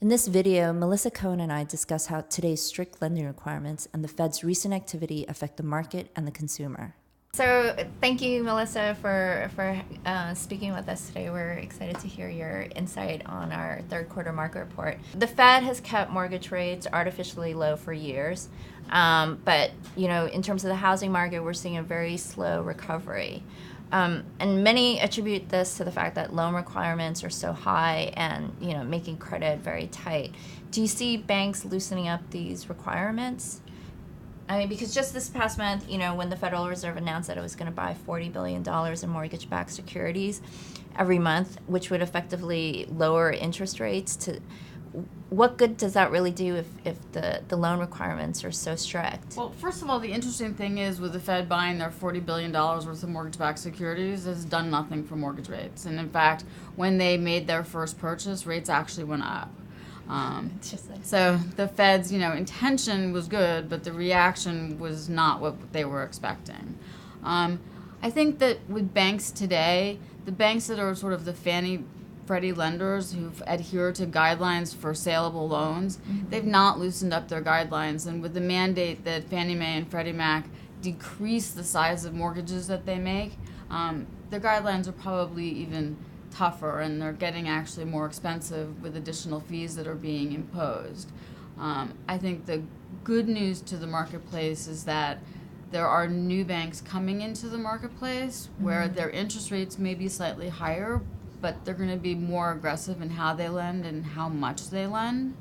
In this video, Melissa Cohn and I discuss how today's strict lending requirements and the Fed's recent activity affect the market and the consumer. So thank you, Melissa, for speaking with us today. We're excited to hear your insight on our third quarter market report. The Fed has kept mortgage rates artificially low for years, but in terms of the housing market, we're seeing a very slow recovery. And many attribute this to the fact that loan requirements are so high and making credit very tight. Do you see banks loosening up these requirements? I mean, because just this past month, when the Federal Reserve announced that it was going to buy $40 billion in mortgage-backed securities every month, which would effectively lower interest rates, what good does that really do if the loan requirements are so strict? Well, first of all, the interesting thing is with the Fed buying their $40 billion worth of mortgage-backed securities, has done nothing for mortgage rates. And in fact, when they made their first purchase, rates actually went up. So the Fed's, intention was good, but the reaction was not what they were expecting. I think that with banks today, the banks that are sort of the Fannie Freddie lenders who've adhered to guidelines for saleable loans, they've not loosened up their guidelines. And with the mandate that Fannie Mae and Freddie Mac decrease the size of mortgages that they make, their guidelines are probably even tougher, and they're getting actually more expensive with additional fees that are being imposed. I think the good news to the marketplace is that there are new banks coming into the marketplace where their interest rates may be slightly higher, but they're going to be more aggressive in how they lend and how much they lend.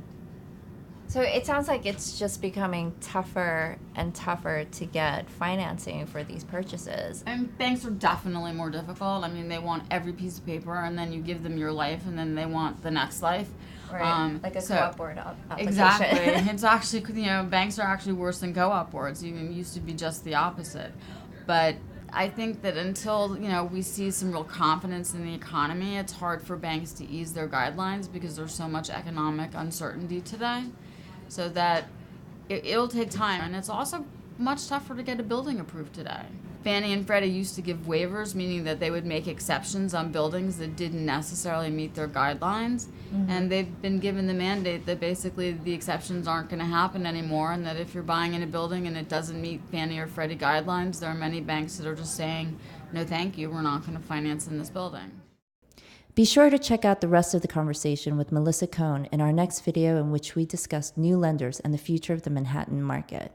So it sounds like it's just becoming tougher and tougher to get financing for these purchases. And banks are definitely more difficult. I mean, they want every piece of paper, and then you give them your life, and then they want the next life. Right, like a co-op board application. Exactly. It's actually, banks are actually worse than co-op boards. It used to be just the opposite. But I think that until, we see some real confidence in the economy, it's hard for banks to ease their guidelines because there's so much economic uncertainty today. So that it'll take time. And it's also much tougher to get a building approved today. Fannie and Freddie used to give waivers, meaning that they would make exceptions on buildings that didn't necessarily meet their guidelines. And they've been given the mandate that basically the exceptions aren't going to happen anymore, and that if you're buying in a building and it doesn't meet Fannie or Freddie guidelines, there are many banks that are just saying, no thank you, we're not going to finance in this building. Be sure to check out the rest of the conversation with Melissa Cohn in our next video, in which we discuss new lenders and the future of the Manhattan market.